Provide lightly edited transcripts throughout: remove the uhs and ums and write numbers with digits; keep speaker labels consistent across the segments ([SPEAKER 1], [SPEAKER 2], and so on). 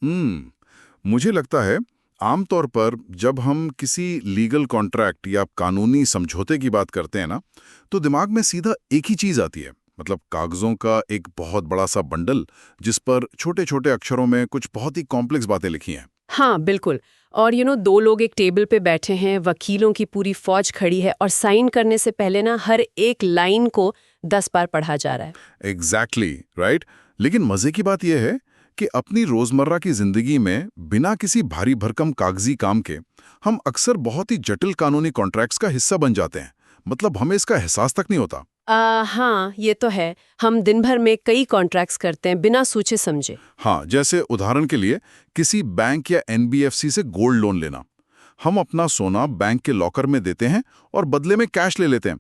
[SPEAKER 1] मुझे लगता है आमतौर पर जब हम किसी लीगल कॉन्ट्रैक्ट या कानूनी समझौते की बात करते हैं ना, तो दिमाग में सीधा एक ही चीज आती है। मतलब कागजों का एक बहुत बड़ा सा बंडल जिस पर छोटे छोटे अक्षरों में कुछ बहुत ही कॉम्प्लेक्स बातें लिखी हैं।
[SPEAKER 2] हाँ बिल्कुल। और दो लोग एक टेबल पे बैठे हैं, वकीलों की पूरी फौज खड़ी है और साइन करने से पहले ना हर एक लाइन को 10 बार पढ़ा जा रहा है।
[SPEAKER 1] Exactly right. लेकिन मजे की बात यह है कि अपनी रोजमर्रा की जिंदगी में बिना किसी भारी भरकम कागजी काम के हम अक्सर बहुत ही जटिल कानूनी कॉन्ट्रैक्ट्स का हिस्सा बन जाते हैं। मतलब हमें इसका एहसास तक नहीं होता।
[SPEAKER 2] हाँ ये तो है। हम दिन भर में कई कॉन्ट्रैक्ट्स करते हैं बिना सोचे समझे।
[SPEAKER 1] हाँ, जैसे उदाहरण के लिए किसी बैंक या एनबीएफसी से गोल्ड लोन लेना। हम अपना सोना बैंक के लॉकर में देते हैं और बदले में कैश ले लेते हैं।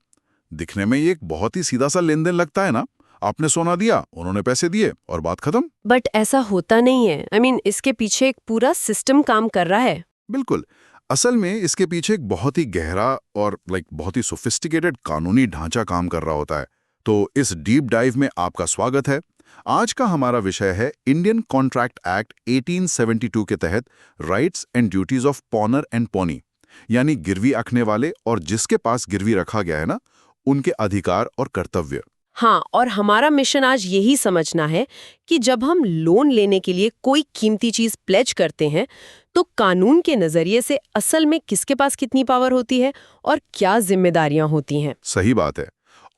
[SPEAKER 1] दिखने में ये एक बहुत ही सीधा सा लेन देन लगता है ना। आपने सोना दिया, उन्होंने पैसे दिए और बात खत्म।
[SPEAKER 2] बट ऐसा होता नहीं है। इसके पीछे एक पूरा सिस्टम काम कर रहा है।
[SPEAKER 1] बिल्कुल। असल में इसके पीछे एक बहुत ही गहरा और बहुत ही सोफिस्टिकेटेड कानूनी ढांचा काम कर रहा होता है। तो इस डीप डाइव में आपका स्वागत है। आज का हमारा विषय है इंडियन कॉन्ट्रैक्ट एक्ट 1872 के तहत rights and duties of पॉनर and pony, यानी गिरवी रखने वाले और जिसके पास गिरवी रखा गया है ना, उनके अधिकार और कर्तव्य।
[SPEAKER 2] हाँ, और हमारा मिशन आज यही समझना है कि जब हम लोन लेने के लिए कोई कीमती चीज प्लेज करते हैं तो कानून के नजरिए से असल में किसके पास कितनी पावर होती है और क्या जिम्मेदारियां होती हैं।
[SPEAKER 1] सही बात है।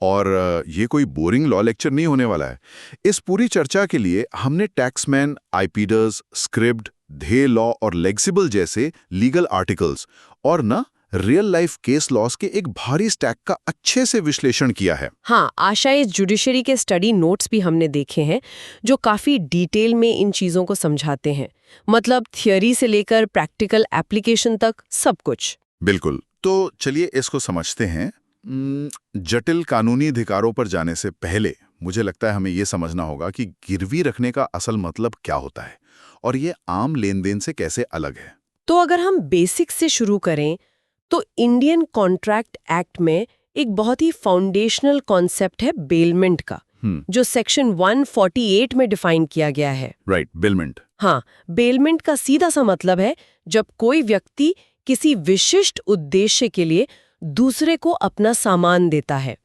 [SPEAKER 1] और ये कोई बोरिंग लॉ लेक्चर नहीं होने वाला है। इस पूरी चर्चा के लिए हमने टैक्समैन, आईपीडर्स, स्क्रिप्ट, ध्ये लॉ और लेग्सिबल जैसे लीगल आर्टिकल्स और रियल लाइफ केस लॉस के एक भारी स्टैक का अच्छे से विश्लेषण किया है।
[SPEAKER 2] हाँ, आशा इस जुडिशरी के स्टडी नोट्स भी हमने देखे हैं जो काफी डिटेल में इन चीजों को समझाते हैं। मतलब थियोरी से लेकर प्रैक्टिकल एप्लीकेशन तक सब कुछ।
[SPEAKER 1] बिल्कुल। तो चलिए इसको समझते हैं। जटिल कानूनी अधिकारों पर जाने से पहले मुझे लगता है हमें यह समझना होगा कि गिरवी रखने का असल मतलब क्या होता है और ये आम लेन देन से कैसे अलग है।
[SPEAKER 2] तो अगर हम बेसिक से शुरू करें तो इंडियन कॉन्ट्रैक्ट एक्ट में एक बहुत ही फाउंडेशनल कॉन्सेप्ट है बेलमेंट का, जो सेक्शन 148 में डिफाइन किया गया है।
[SPEAKER 1] Right, bailment.
[SPEAKER 2] हाँ, बेलमेंट का सीधा सा मतलब है जब कोई व्यक्ति किसी विशिष्ट उद्देश्य के लिए दूसरे को अपना सामान देता है।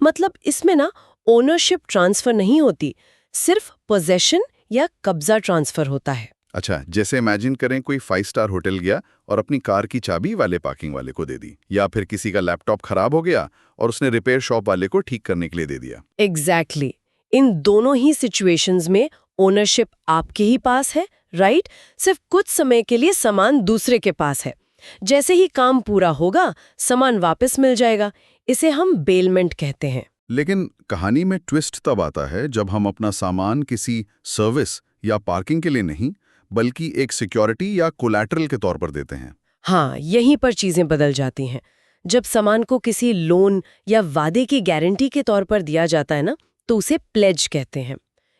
[SPEAKER 2] मतलब इसमें ओनरशिप ट्रांसफर नहीं होती, सिर्फ पोजेशन या कब्जा ट्रांसफर होता है।
[SPEAKER 1] अच्छा, जैसे इमेजिन करें कोई 5 स्टार होटल गया और अपनी कार की चाबी वाले पार्किंग वाले को दे दी, या फिर किसी का लैपटॉप खराब हो गया और उसने रिपेयर शॉप वाले को ठीक करने के लिए दे दिया।
[SPEAKER 2] एग्जैक्टली। इन दोनों ही सिचुएशंस में ओनरशिप आपके ही पास है, राइट? सिर्फ कुछ समय के लिए सामान दूसरे के पास है। जैसे ही काम पूरा होगा सामान वापस मिल जाएगा। इसे हम बेलमेंट कहते हैं।
[SPEAKER 1] लेकिन कहानी में ट्विस्ट तब आता है जब हम अपना सामान किसी सर्विस या पार्किंग के लिए नहीं बल्कि एक सिक्योरिटी या कोलैटरल के तौर पर देते हैं।
[SPEAKER 2] हाँ, यहीं पर चीजें बदल जाती हैं। जब सामान को किसी लोन या वादे की गारंटी के तौर पर दिया जाता है तो उसे प्लेज कहते हैं।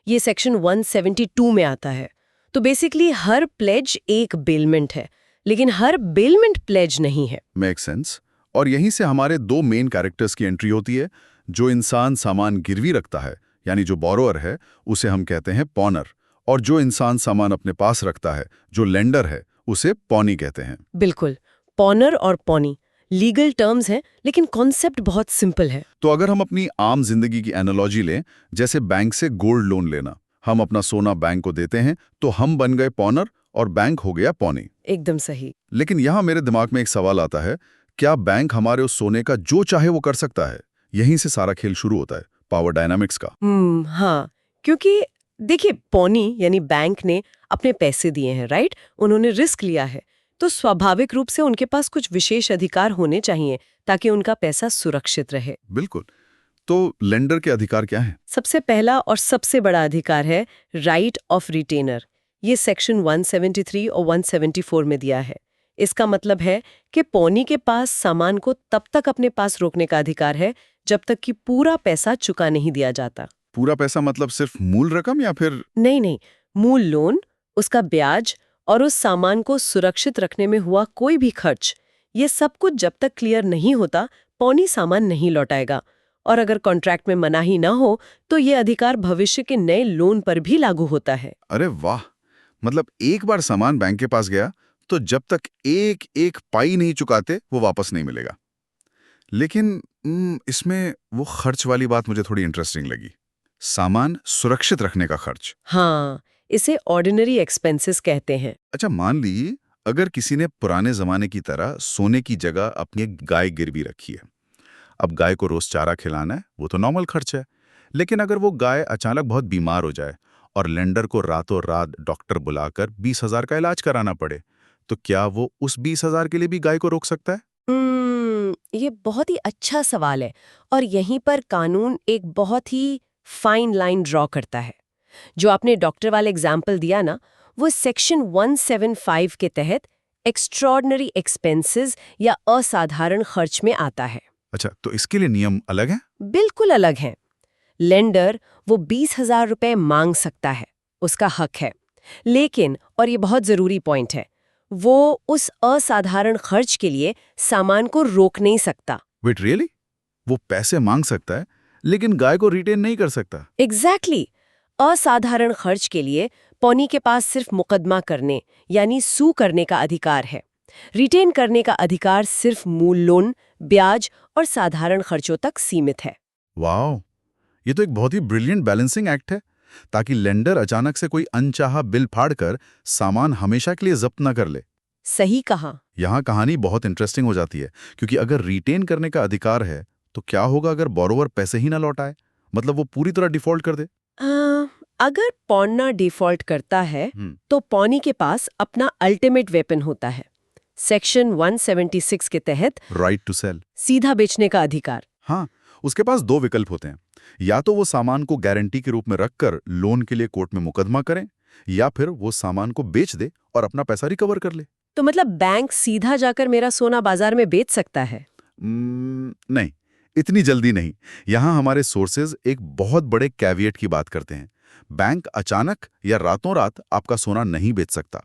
[SPEAKER 2] ये सेक्शन 172 में आता है। तो बेसिकली हर प्लेज एक बेलमेंट है, लेकिन हर बेलमेंट प्लेज नहीं है।
[SPEAKER 1] Make sense. और यहीं से हमारे 2 मेन कैरेक्टर्स की एंट्री होती है। जो इंसान सामान गिरवी रखता है, यानी जो बोरोअर है, उसे हम कहते हैं पॉनर, और जो इंसान सामान अपने पास रखता है, जो लेंडर है, उसे पॉनी कहते हैं।
[SPEAKER 2] बिल्कुल। पॉनर और पॉनी लीगल टर्म्स हैं, लेकिन कॉन्सेप्ट बहुत सिंपल है।
[SPEAKER 1] तो अगर हम अपनी आम जिंदगी की एनालॉजी लें, जैसे बैंक से गोल्ड लोन लेना, हम अपना सोना बैंक को देते हैं तो हम बन गए पॉनर और बैंक हो गया पॉनी।
[SPEAKER 2] एकदम सही।
[SPEAKER 1] लेकिन यहाँ मेरे दिमाग में एक सवाल आता है, क्या बैंक हमारे उस सोने का जो चाहे वो कर सकता है? यहीं से सारा खेल शुरू होता है, पावर डायनामिक्स का।
[SPEAKER 2] हाँ, क्योंकि देखिए, पॉनी यानी बैंक ने अपने पैसे दिए हैं, राइट? उन्होंने रिस्क लिया है, तो स्वाभाविक रूप से उनके पास कुछ विशेष अधिकार होने चाहिए ताकि उनका पैसा सुरक्षित रहे।
[SPEAKER 1] बिल्कुल। तो लेंडर के अधिकार क्या हैं?
[SPEAKER 2] सबसे पहला और सबसे बड़ा अधिकार है राइट ऑफ रिटेनर। ये सेक्शन 173 और 174 में दिया है। इसका मतलब है कि पॉनी के पास सामान को तब तक अपने पास रोकने का अधिकार है जब तक कि पूरा पैसा चुका नहीं दिया जाता।
[SPEAKER 1] पूरा पैसा मतलब सिर्फ मूल रकम या फिर?
[SPEAKER 2] नहीं, मूल लोन, उसका ब्याज और उस सामान को सुरक्षित रखने में हुआ कोई भी खर्च, ये सब कुछ जब तक क्लियर नहीं होता, पॉनी सामान नहीं लौटाएगा। और अगर कॉन्ट्रैक्ट में मनाही ना हो तो ये अधिकार भविष्य के नए लोन पर भी लागू होता है।
[SPEAKER 1] अरे वाह! मतलब एक बार सामान बैंक के पास गया तो जब तक एक एक पाई नहीं चुकाते वो वापस नहीं मिलेगा। लेकिन इसमें वो खर्च वाली बात मुझे थोड़ी इंटरेस्टिंग लगी। सामान सुरक्षित रखने का खर्च।
[SPEAKER 2] हाँ, इसे ऑर्डिनरी एक्सपेंसेस कहते हैं।
[SPEAKER 1] अच्छा, मान लीजिए अगर किसी ने पुराने जमाने की तरह सोने की जगह अपनी एक गाय गिरवी रखी है। अब गाय को रोज चारा खिलाना है, वो तो नॉर्मल खर्च है। लेकिन अगर वो गाय अचानक बहुत बीमार हो जाए और लेंडर को रातों रात डॉक्टर बुलाकर 20,000 का इलाज कराना पड़े, तो क्या वो उस 20,000 के लिए भी गाय को रोक सकता है?
[SPEAKER 2] ये बहुत ही अच्छा सवाल है और यहीं पर कानून एक बहुत ही फाइन लाइन ड्रॉ करता है। जो आपने डॉक्टर वाला एग्जाम्पल दिया ना, वो सेक्शन 175 के तहत एक्स्ट्रॉर्डनरी एक्सपेंसेस या असाधारण खर्च में आता है।
[SPEAKER 1] अच्छा, तो इसके लिए नियम अलग है?
[SPEAKER 2] बिल्कुल अलग हैं। लेंडर वो 20,000 रुपए मांग सकता है, उसका हक है। लेकिन, और ये बहुत जरूरी पॉइंट है, वो उस असाधारण खर्च के लिए सामान को रोक नहीं सकता।
[SPEAKER 1] Wait, really? वो पैसे मांग सकता है लेकिन गाय को रिटेन नहीं कर सकता?
[SPEAKER 2] एग्जैक्टली। असाधारण खर्च के लिए पौनी के पास सिर्फ मुकदमा करने यानी सू करने का अधिकार है। रिटेन करने का अधिकार सिर्फ मूल लोन, ब्याज और साधारण खर्चों तक सीमित है।
[SPEAKER 1] वाओ, ये तो एक बहुत ही ब्रिलियंट बैलेंसिंग एक्ट है, ताकि लेंडर अचानक से कोई अनचाहा बिल फाड़कर सामान हमेशा के लिए जब्त न कर ले।
[SPEAKER 2] सही कहा।
[SPEAKER 1] यहाँ कहानी बहुत इंटरेस्टिंग हो जाती है, क्योंकि अगर रिटेन करने का अधिकार है तो क्या होगा अगर बोरोवर पैसे ही ना लौटाए, मतलब वो पूरी तरह डिफॉल्ट कर दे?
[SPEAKER 2] अगर पौना डिफॉल्ट करता है तो पौनी के पास अपना अल्टीमेट वेपन होता है, सेक्शन 176 के तहत
[SPEAKER 1] राइट टू सेल।
[SPEAKER 2] सीधा बेचने का अधिकार।
[SPEAKER 1] हाँ, उसके पास दो विकल्प होते हैं। या तो वो सामान को गारंटी के रूप में रखकर लोन के लिए कोर्ट में मुकदमा करें, या फिर वो सामान को बेच दे और अपना पैसा रिकवर कर ले।
[SPEAKER 2] तो मतलब बैंक सीधा जाकर मेरा सोना बाजार में बेच सकता है?
[SPEAKER 1] नहीं, इतनी जल्दी नहीं। यहाँ हमारे सोर्सेज एक बहुत बड़े कैविएट की बात करते हैं। बैंक अचानक या रातों रात आपका सोना नहीं बेच सकता।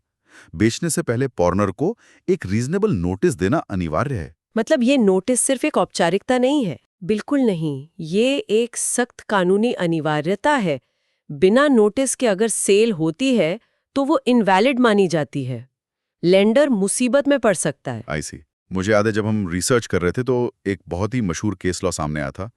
[SPEAKER 1] बेचने से पहले पॉर्नर को एक रीजनेबल नोटिस देना अनिवार्य है।
[SPEAKER 2] मतलब ये नोटिस सिर्फ एक औपचारिकता नहीं है? बिल्कुल नहीं, ये एक सख्त कानूनी अनिवार्यता है। बिना नोटिस के अगर सेल होती है तो वो इनवैलिड मानी जाती है। लेंडर मुसीबत में पड़ सकता है।
[SPEAKER 1] आई सी। मुझे याद है जब हम रिसर्च कर रहे थे तो एक बहुत ही मशहूर केस लॉ सामने आया था,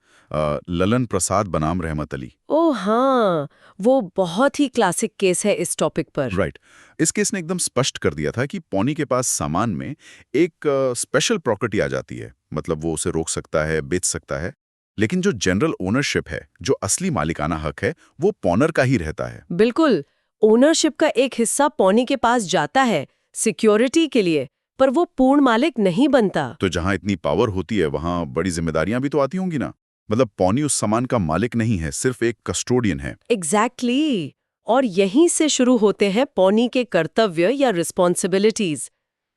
[SPEAKER 1] ललन प्रसाद बनाम रहमत अली।
[SPEAKER 2] ओह हाँ, वो बहुत ही क्लासिक केस है इस टॉपिक पर।
[SPEAKER 1] राइट। इस केस ने एकदम स्पष्ट कर दिया था कि पौनी के पास सामान में एक स्पेशल प्रॉपर्टी आ जाती है, मतलब वो उसे रोक सकता है, बेच सकता है, लेकिन जो जनरल ओनरशिप है, जो असली मालिकाना हक है, वो पॉनर का ही रहता है।
[SPEAKER 2] बिल्कुल, ओनरशिप का एक हिस्सा पौनी के पास जाता है सिक्योरिटी के लिए, पर वो पूर्ण मालिक नहीं बनता।
[SPEAKER 1] तो जहां इतनी पावर होती है वहां बड़ी जिम्मेदारियां भी तो आती होंगी ना। मतलब पौनी उस सामान का मालिक नहीं है, सिर्फ एक कस्टोडियन है।
[SPEAKER 2] एग्जैक्टली। और यहीं से शुरू होते हैं पौनी के कर्तव्य या रिस्पॉन्सिबिलिटीज।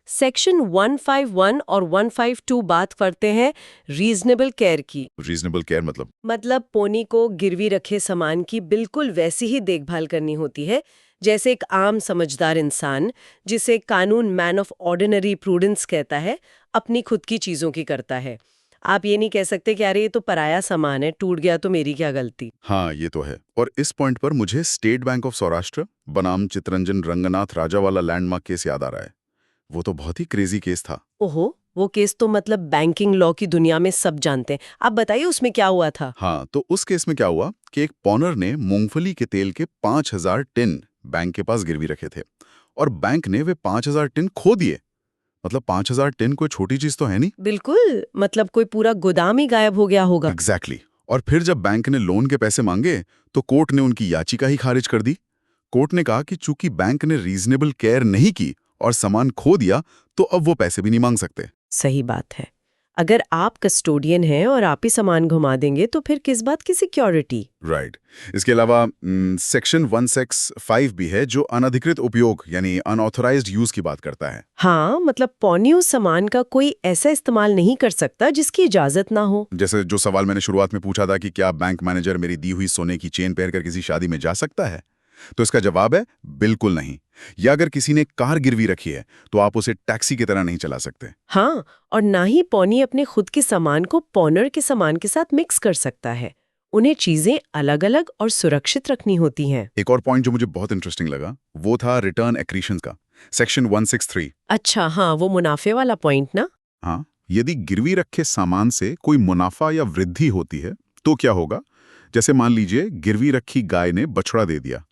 [SPEAKER 2] सेक्शन 151 और 152 बात करते हैं रीजनेबल केयर की।
[SPEAKER 1] रीजनेबल केयर
[SPEAKER 2] मतलब पौनी को गिरवी रखे सामान की बिल्कुल वैसी ही देखभाल करनी होती है जैसे एक आम समझदार इंसान, जिसे कानून मैन ऑफ ऑर्डिनरी प्रूडेंस कहता है, अपनी खुद की चीजों की करता है। आप ये नहीं कह सकते कि अरे ये तो पराया सामान है, टूट गया तो मेरी क्या गलती।
[SPEAKER 1] हाँ, ये तो है। और इस पॉइंट पर मुझे स्टेट बैंक ऑफ सौराष्ट्र बनाम चितरंजन रंगनाथ राजा वाला लैंडमार्क केस याद आ रहा है। वो तो बहुत ही क्रेजी केस था।
[SPEAKER 2] ओहो, वो केस तो मतलब बैंकिंग लॉ की दुनिया में सब जानते हैं। आप बताइए उसमें क्या हुआ था।
[SPEAKER 1] हाँ, तो उस केस में क्या हुआ कि एक पॉनर ने मूंगफली के तेल के 5,000 टिन बैंक के पास गिरवी रखे थे और बैंक ने वे 5,000 टिन खो दिए। मतलब 5,000 टिन कोई छोटी चीज तो है नहीं।
[SPEAKER 2] बिल्कुल, मतलब कोई पूरा गोदाम ही गायब हो गया होगा।
[SPEAKER 1] एग्जैक्टली। और फिर जब बैंक ने लोन के पैसे मांगे तो कोर्ट ने उनकी याचिका ही खारिज कर दी। कोर्ट ने कहा कि चूंकि बैंक ने रीजनेबल केयर नहीं की और सामान खो दिया, तो अब वो पैसे भी नहीं मांग सकते।
[SPEAKER 2] सही बात है। अगर आप कस्टोडियन हैं और आप ही सामान घुमा देंगे तो फिर किस बात की सिक्योरिटी।
[SPEAKER 1] राइट। इसके अलावा सेक्शन 165 भी है, जो अनधिकृत उपयोग यानी अनऑथराइज्ड यूज की बात करता है।
[SPEAKER 2] हाँ, मतलब पौनी उस सामान का कोई ऐसा इस्तेमाल नहीं कर सकता जिसकी इजाजत ना हो।
[SPEAKER 1] जैसे जो सवाल मैंने शुरुआत में पूछा था कि क्या बैंक मैनेजर मेरी दी हुई सोने की चेन पहनकर किसी शादी में जा सकता है, तो इसका जवाब है बिल्कुल नहीं। या अगर किसी ने कार गिरवी रखी है तो आप उसे टैक्सी की तरह नहीं चला सकते।
[SPEAKER 2] हाँ, और ना ही पौनी अपने खुद के सामान को पॉनर के सामान के साथ मिक्स कर सकता है। उन्हें चीजें अलग अलग और सुरक्षित रखनी होती हैं।
[SPEAKER 1] एक और पॉइंट जो मुझे बहुत इंटरेस्टिंग लगा वो था रिटर्न एक्रीशन का, सेक्शन 163।
[SPEAKER 2] अच्छा, हाँ, वो मुनाफे वाला पॉइंट ना।
[SPEAKER 1] हाँ, यदि गिरवी रखे सामान से कोई मुनाफा या वृद्धि होती है तो क्या होगा? जैसे मान लीजिए गिरवी रखी गाय ने बछड़ा दे दिया,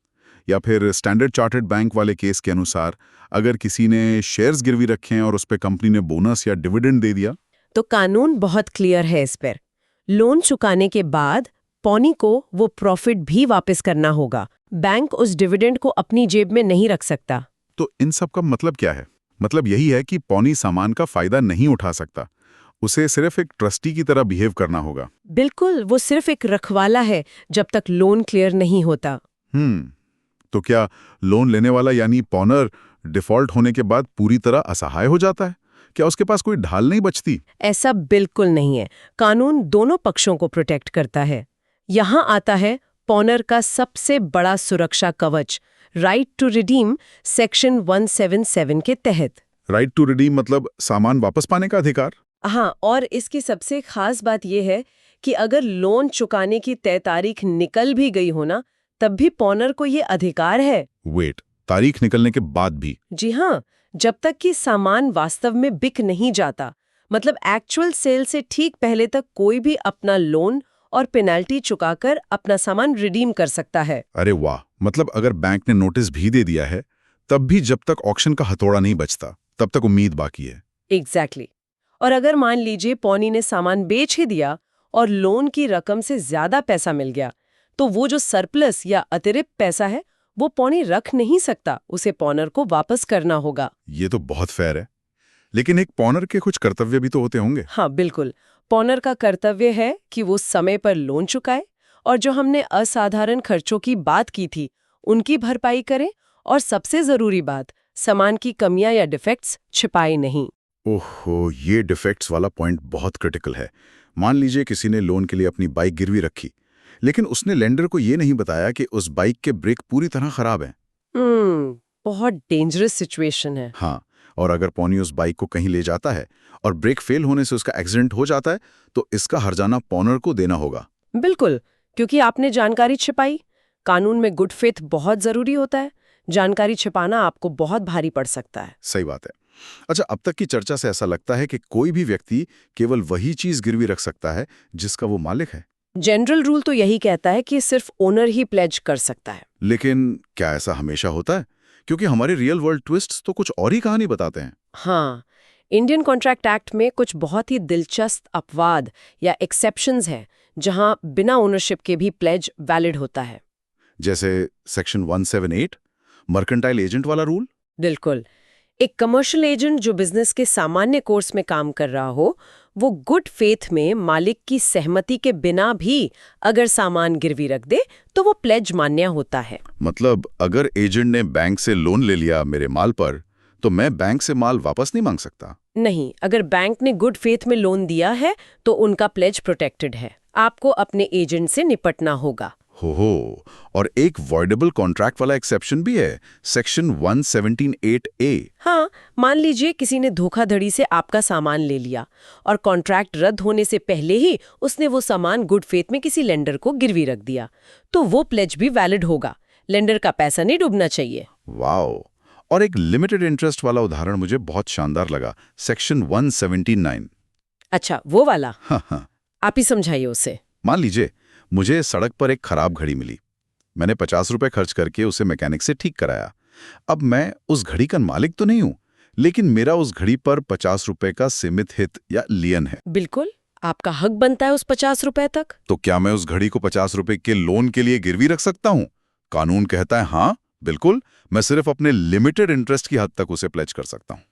[SPEAKER 1] या फिर स्टैंडर्ड चार्टर्ड बैंक वाले केस के अनुसार अगर किसी ने शेयर्स गिरवी रखे हैं और उस पर कंपनी ने बोनस या डिविडेंड दे दिया।
[SPEAKER 2] तो कानून बहुत क्लियर है इस पर। लोन चुकाने के बाद पौनी को वो प्रॉफिट भी वापस करना होगा। बैंक उस डिविडेंड को अपनी जेब में नहीं रख सकता।
[SPEAKER 1] तो इन सब का मतलब क्या है? मतलब यही है कि पौनी सामान का फायदा नहीं उठा सकता, उसे सिर्फ एक ट्रस्टी की तरह बिहेव करना होगा।
[SPEAKER 2] बिल्कुल, वो सिर्फ एक रखवाला है जब तक लोन क्लियर नहीं होता।
[SPEAKER 1] तो क्या लोन लेने वाला यानी पॉनर डिफॉल्ट होने के बाद पूरी तरह असहाय हो जाता है? क्या उसके पास कोई ढाल नहीं बचती?
[SPEAKER 2] ऐसा बिल्कुल नहीं है। कानून दोनों पक्षों को प्रोटेक्ट करता है। यहाँ आता है पॉनर का सबसे बड़ा सुरक्षा कवच, राइट टू रिडीम, सेक्शन 177 के तहत।
[SPEAKER 1] राइट टू रिडीम मतलब सामान वापस पाने का अधिकार?
[SPEAKER 2] हाँ, और इसकी सबसे खास बात यह है कि अगर लोन चुकाने की तय तारीख निकल भी गई हो ना, तब भी पॉनर को ये अधिकार है।
[SPEAKER 1] वेट, तारीख निकलने के बाद भी?
[SPEAKER 2] जी हाँ, जब तक कि सामान वास्तव में बिक नहीं जाता। मतलब एक्चुअल सेल से ठीक पहले तक कोई भी अपना लोन और पेनल्टी चुकाकर अपना सामान रिडीम कर सकता है।
[SPEAKER 1] अरे वाह, मतलब अगर बैंक ने नोटिस भी दे दिया है तब भी जब तक ऑक्शन का हथौड़ा नहीं बचता तब तक उम्मीद बाकी है।
[SPEAKER 2] एग्जैक्टली। और अगर मान लीजिए पौनी ने सामान बेच ही दिया और लोन की रकम से ज्यादा पैसा मिल गया, तो वो जो सरप्लस या अतिरिक्त पैसा है वो पौनी रख नहीं सकता, उसे पॉनर को वापस करना होगा।
[SPEAKER 1] ये तो बहुत फेयर है। लेकिन एक पॉनर के कुछ कर्तव्य भी तो होते होंगे।
[SPEAKER 2] हाँ बिल्कुल, पॉनर का कर्तव्य है कि वो समय पर लोन चुकाए और जो हमने असाधारण खर्चों की बात की थी उनकी भरपाई करे, और सबसे जरूरी बात, सामान की कमियां या डिफेक्ट्स छिपाए नहीं।
[SPEAKER 1] ओहो, ये डिफेक्ट्स वाला पॉइंट बहुत क्रिटिकल है। मान लीजिए किसी ने लोन के लिए अपनी बाइक गिरवी रखी, लेकिन उसने लेंडर को ये नहीं बताया कि उस बाइक के ब्रेक पूरी तरह खराब हैं।
[SPEAKER 2] बहुत डेंजरस सिचुएशन है।
[SPEAKER 1] हाँ, और अगर पौनी उस बाइक को कहीं ले जाता है और ब्रेक फेल होने से उसका एक्सीडेंट हो जाता है तो इसका हर्जाना पॉनर को देना होगा।
[SPEAKER 2] बिल्कुल, क्योंकि आपने जानकारी छिपाई। कानून में गुड फेथ बहुत जरूरी होता है। जानकारी छिपाना आपको बहुत भारी पड़ सकता है।
[SPEAKER 1] सही बात है। अच्छा, अब तक की चर्चा से ऐसा लगता है कि कोई भी व्यक्ति केवल वही चीज गिरवी रख सकता है जिसका वो मालिक है।
[SPEAKER 2] जनरल रूल तो यही कहता है कि सिर्फ ओनर ही प्लेज कर सकता है।
[SPEAKER 1] लेकिन क्या ऐसा हमेशा होता है? क्योंकि हमारे रियल वर्ल्ड ट्विस्ट्स तो कुछ और ही कहानी बताते हैं।
[SPEAKER 2] हाँ, इंडियन कॉन्ट्रैक्ट एक्ट में कुछ बहुत ही दिलचस्प अपवाद या एक्सेप्शंस हैं जहां बिना ओनरशिप के भी प्लेज वैलिड होता है।
[SPEAKER 1] जैसे सेक्शन 178 मर्केंटाइल एजेंट वाला रूल।
[SPEAKER 2] बिल्कुल, एक कमर्शियल एजेंट जो बिजनेस के सामान्य कोर्स में काम कर रहा हो, वो गुड फेथ में मालिक की सहमति के बिना भी अगर सामान गिरवी रख दे तो वो प्लेज मान्य होता है।
[SPEAKER 1] मतलब अगर एजेंट ने बैंक से लोन ले लिया मेरे माल पर, तो मैं बैंक से माल वापस नहीं मांग सकता?
[SPEAKER 2] नहीं, अगर बैंक ने गुड फेथ में लोन दिया है तो उनका प्लेज प्रोटेक्टेड है। आपको अपने एजेंट से निपटना होगा।
[SPEAKER 1] हो, और एक वॉइडेबल कॉन्ट्रैक्ट वाला एक्सेप्शन भी है, सेक्शन 117(8)(a।
[SPEAKER 2] हाँ, मान लीजिए किसी ने धोखाधड़ी से आपका सामान ले लिया और कॉन्ट्रैक्ट रद्द होने से पहले ही उसने वो सामान गुड फेथ में किसी लेंडर को गिरवी रख दिया, तो वो प्लेज भी वैलिड होगा। लेंडर का पैसा नहीं डूबना चाहिए।
[SPEAKER 1] वाओ, और एक लिमिटेड इंटरेस्ट वाला उदाहरण मुझे बहुत शानदार लगा, सेक्शन 179।
[SPEAKER 2] अच्छा, वो वाला?
[SPEAKER 1] हाँ,
[SPEAKER 2] आप ही समझाइए उसे।
[SPEAKER 1] मान लीजिए मुझे सड़क पर एक खराब घड़ी मिली। मैंने 50 रुपए खर्च करके उसे मैकेनिक से ठीक कराया। अब मैं उस घड़ी का मालिक तो नहीं हूं, लेकिन मेरा उस घड़ी पर 50 रुपए का सीमित हित या लियन है।
[SPEAKER 2] बिल्कुल, आपका हक बनता है उस 50 रुपए तक।
[SPEAKER 1] तो क्या मैं उस घड़ी को 50 रुपए के लोन के लिए गिरवी रख सकता हूं? कानून कहता है हाँ, बिल्कुल। मैं सिर्फ अपने लिमिटेड इंटरेस्ट की हद तक उसे प्लेज कर सकता हूं।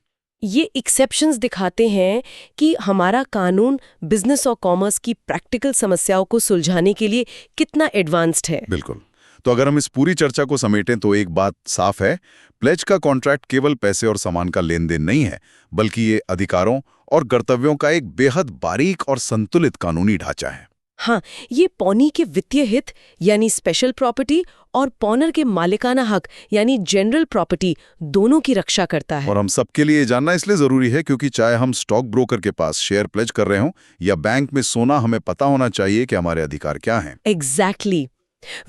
[SPEAKER 2] ये एक्सेप्शंस दिखाते हैं कि हमारा कानून बिजनेस और कॉमर्स की प्रैक्टिकल समस्याओं को सुलझाने के लिए कितना एडवांस्ड है।
[SPEAKER 1] बिल्कुल। तो अगर हम इस पूरी चर्चा को समेटें तो एक बात साफ है, प्लेज का कॉन्ट्रैक्ट केवल पैसे और सामान का लेन देन नहीं है, बल्कि ये अधिकारों और कर्तव्यों का एक बेहद बारीक और संतुलित कानूनी ढांचा है।
[SPEAKER 2] हाँ, ये पौनी के वित्तीय हित यानी स्पेशल प्रॉपर्टी और पॉनर के मालिकाना हक यानी जनरल प्रॉपर्टी दोनों की रक्षा करता है।
[SPEAKER 1] और हम सबके लिए ये जानना इसलिए जरूरी है क्योंकि चाहे हम स्टॉक ब्रोकर के पास शेयर प्लेज कर रहे हों या बैंक में सोना, हमें पता होना चाहिए कि हमारे अधिकार क्या हैं।
[SPEAKER 2] एग्जैक्टली।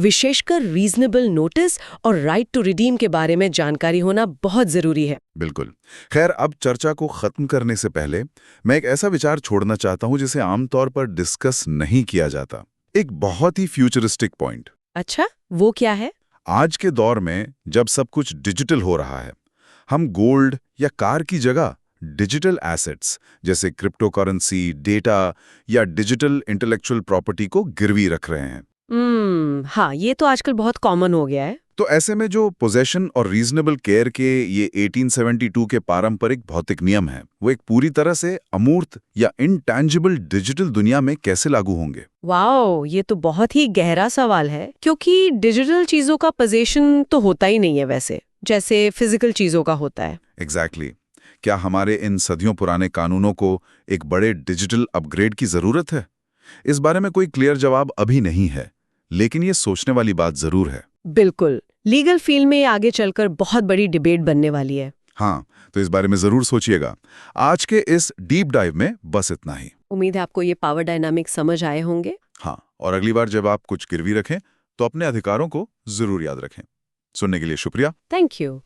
[SPEAKER 2] विशेषकर रीजनेबल नोटिस और राइट टू रिडीम के बारे में जानकारी होना बहुत जरूरी है।
[SPEAKER 1] बिल्कुल। खैर, अब चर्चा को खत्म करने से पहले मैं एक ऐसा विचार छोड़ना चाहता हूं जिसे आमतौर पर डिस्कस नहीं किया जाता। एक बहुत ही फ्यूचरिस्टिक पॉइंट।
[SPEAKER 2] अच्छा, वो क्या है?
[SPEAKER 1] आज के दौर में जब सब कुछ डिजिटल हो रहा है, हम गोल्ड या कार की जगह डिजिटल एसेट्स जैसे क्रिप्टोकरेंसी, डेटा या डिजिटल इंटेलेक्चुअल प्रॉपर्टी को गिरवी रख रहे हैं।
[SPEAKER 2] हाँ, ये तो आजकल बहुत कॉमन हो गया है।
[SPEAKER 1] तो ऐसे में जो पोजेशन और रीजनेबल केयर के ये 1872 के पारंपरिक भौतिक नियम हैं, वो एक पूरी तरह से अमूर्त या इंटैंजिबल डिजिटल दुनिया में कैसे लागू होंगे?
[SPEAKER 2] वाओ, ये तो बहुत ही गहरा सवाल है, क्योंकि डिजिटल चीजों का पोजीशन तो होता ही नहीं है वैसे, जैसे फिजिकल चीजों का होता है।
[SPEAKER 1] एग्जैक्टली। क्या हमारे इन सदियों पुराने कानूनों को एक बड़े डिजिटल अपग्रेड की जरूरत है? इस बारे में कोई क्लियर जवाब अभी नहीं है, लेकिन ये सोचने वाली बात जरूर है।
[SPEAKER 2] बिल्कुल, लीगल फील्ड में आगे चलकर बहुत बड़ी डिबेट बनने वाली है।
[SPEAKER 1] हाँ, तो इस बारे में जरूर सोचिएगा। आज के इस डीप डाइव में बस इतना ही।
[SPEAKER 2] उम्मीद है आपको ये पावर डायनामिक्स समझ आए होंगे।
[SPEAKER 1] हाँ, और अगली बार जब आप कुछ गिरवी रखें तो अपने अधिकारों को जरूर याद रखें। सुनने के लिए शुक्रिया।
[SPEAKER 2] Thank you.